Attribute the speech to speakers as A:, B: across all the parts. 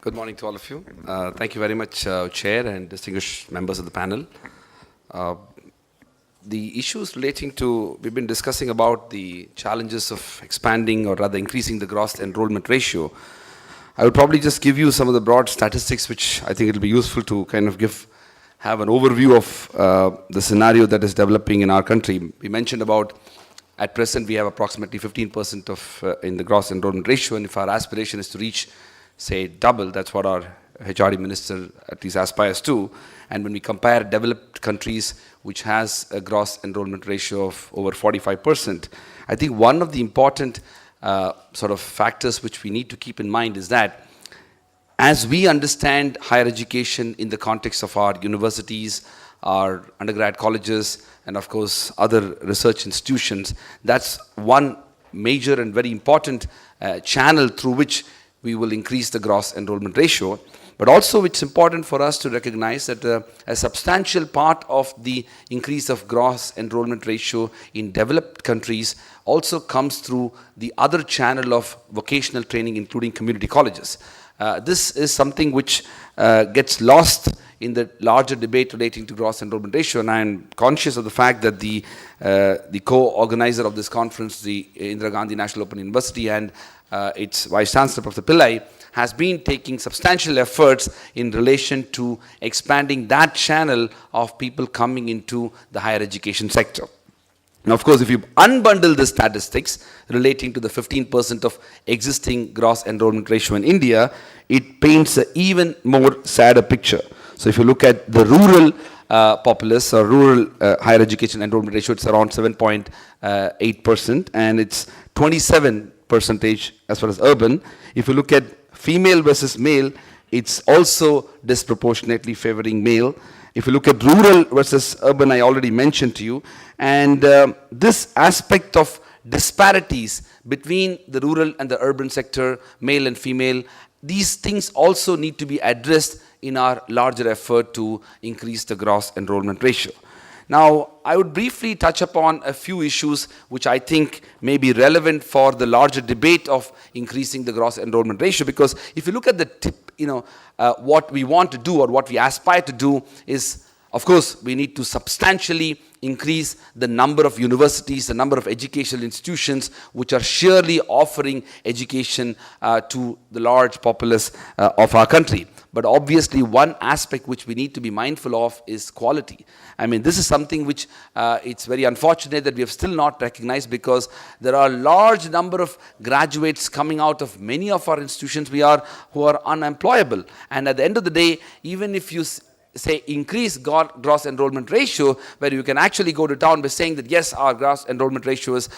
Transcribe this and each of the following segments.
A: Good morning to all of you. Thank you very much, Chair and distinguished members of the panel. The issues relating to, we've been discussing about the challenges of expanding or rather increasing the gross enrollment ratio. I will probably just give you some of the broad statistics which I think it will be useful to kind of have an overview of the scenario that is developing in our country. We mentioned about, at present we have approximately 15% of in the gross enrollment ratio, and if our aspiration is to reach, say, double, that's what our HRD minister at least aspires to. And when we compare developed countries which has a gross enrollment ratio of over 45%, I think one of the important sort of factors which we need to keep in mind is that as we understand higher education in the context of our universities, our undergrad colleges, and of course other research institutions, that's one major and very important channel through which we will increase the gross enrollment ratio. But also it's important for us to recognize that a substantial part of the increase of gross enrollment ratio in developed countries also comes through the other channel of vocational training, including community colleges. This is something which gets lost in the larger debate relating to gross enrollment ratio, and I am conscious of the fact that the co-organizer of this conference, the Indira Gandhi National Open University, and its Vice Chancellor, Prof. Pillai, has been taking substantial efforts in relation to expanding that channel of people coming into the higher education sector. Now, of course, if you unbundle the statistics relating to the 15% of existing gross enrollment ratio in India, it paints an even more sadder picture. So if you look at the rural populace or rural higher education enrollment ratio, it's around 7.8%, and it's 27% as far as urban. If you look at female versus male, it's also disproportionately favoring male. If you look at rural versus urban, I already mentioned to you. And this aspect of disparities between the rural and the urban sector, male and female, these things also need to be addressed in our larger effort to increase the gross enrollment ratio. Now, I would briefly touch upon a few issues which I think may be relevant for the larger debate of increasing the gross enrollment ratio, because if you look at the what we want to do or what we aspire to do is, of course, we need to substantially increase the number of universities, the number of educational institutions which are surely offering education to the large populace of our country. But obviously, one aspect which we need to be mindful of is quality. I mean, this is something which it's very unfortunate that we have still not recognized, because there are a large number of graduates coming out of many of our institutions who are unemployable. And at the end of the day, even if you say increase gross enrollment ratio, where you can actually go to town by saying that yes, our gross enrollment ratio is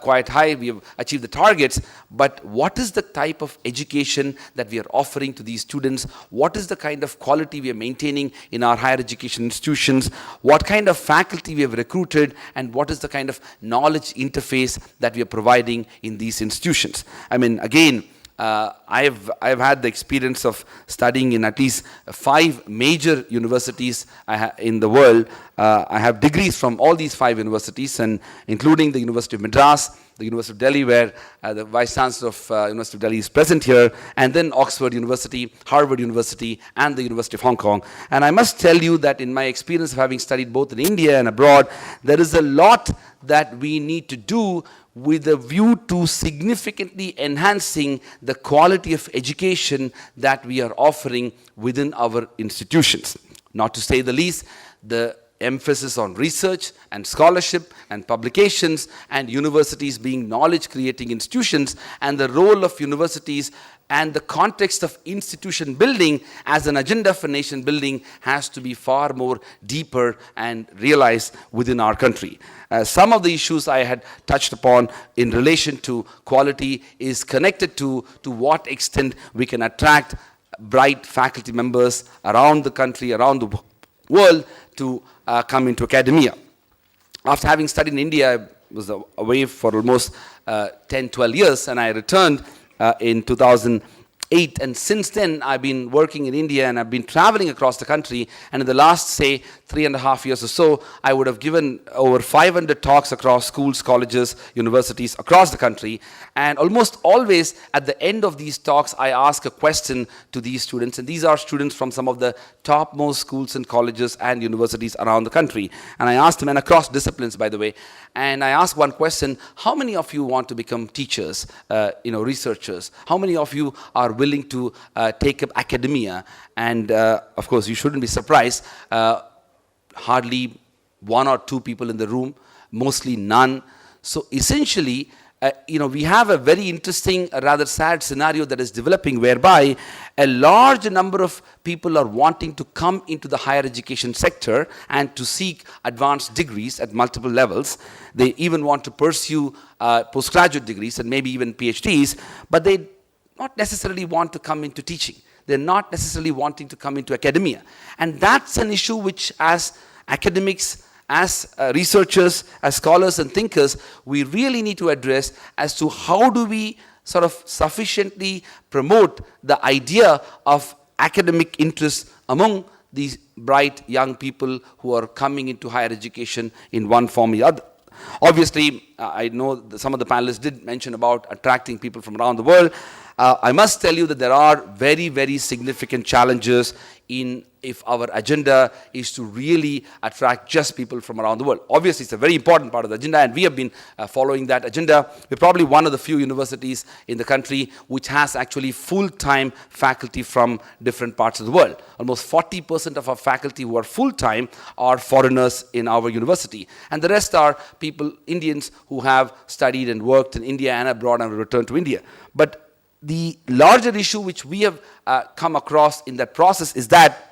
A: quite high, we have achieved the targets, but what is the type of education that we are offering to these students? What is the kind of quality we are maintaining in our higher education institutions? What kind of faculty we have recruited, and what is the kind of knowledge interface that we are providing in these institutions? I mean, again, I've had the experience of studying in at least 5 major universities in the world. I have degrees from all these 5 universities, and including the University of Madras, the University of Delhi, where the Vice Chancellor of University of Delhi is present here, and then Oxford University, Harvard University, and the University of Hong Kong. And I must tell you that in my experience of having studied both in India and abroad, there is a lot that we need to do with a view to significantly enhancing the quality of education that we are offering within our institutions. Not to say the least, the emphasis on research and scholarship and publications, and universities being knowledge-creating institutions, and the role of universities and the context of institution building as an agenda for nation building has to be far more deeper and realized within our country. Some of the issues I had touched upon in relation to quality is connected to what extent we can attract bright faculty members around the country, around the world, to come into academia. After having studied in India, I was away for almost 10, 12 years, and I returned in 2000 2008, and since then I've been working in India and I've been traveling across the country, and in the last, say, 3.5 years or so, I would have given over 500 talks across schools, colleges, universities across the country, and almost always at the end of these talks I ask a question to these students, and these are students from some of the topmost schools and colleges and universities around the country, and I ask them, and across disciplines by the way, and I ask one question: how many of you want to become teachers, researchers? How many of you are willing to take up academia? And of course, you shouldn't be surprised. Hardly one or two people in the room, mostly none. So essentially, we have a very interesting, rather sad scenario that is developing, whereby a large number of people are wanting to come into the higher education sector and to seek advanced degrees at multiple levels. They even want to pursue postgraduate degrees and maybe even PhDs, but they not necessarily want to come into teaching. They're not necessarily wanting to come into academia. And that's an issue which, as academics, as researchers, as scholars and thinkers, we really need to address as to how do we sort of sufficiently promote the idea of academic interest among these bright young people who are coming into higher education in one form or the other. Obviously, I know that some of the panelists did mention about attracting people from around the world. I must tell you that there are very, very significant challenges if our agenda is to really attract just people from around the world. Obviously, it's a very important part of the agenda, and we have been following that agenda. We're probably one of the few universities in the country which has actually full-time faculty from different parts of the world. Almost 40% of our faculty who are full-time are foreigners in our university, and the rest are people, Indians, who have studied and worked in India and abroad and returned to India. But the larger issue which we have come across in that process is that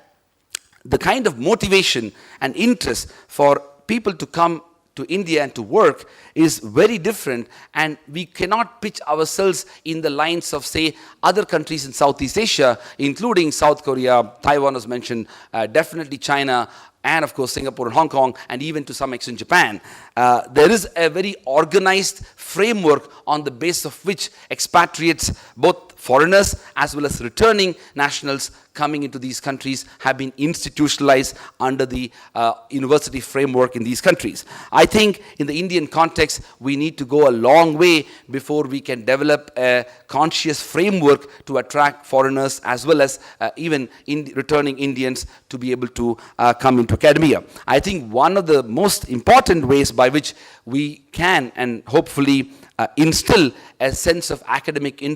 A: the kind of motivation and interest for people to come to India and to work is very different, and we cannot pitch ourselves in the lines of, say, other countries in Southeast Asia, including South Korea, Taiwan was mentioned, definitely China, and of course Singapore and Hong Kong, and even to some extent Japan. There is a very organized framework on the basis of which expatriates, both foreigners as well as returning nationals coming into these countries, have been institutionalized under the university framework in these countries. I think in the Indian context, we need to go a long way before we can develop a conscious framework to attract foreigners as well as even returning Indians to be able to come into academia. I think one of the most important ways by which we can and hopefully instill a sense of academic interest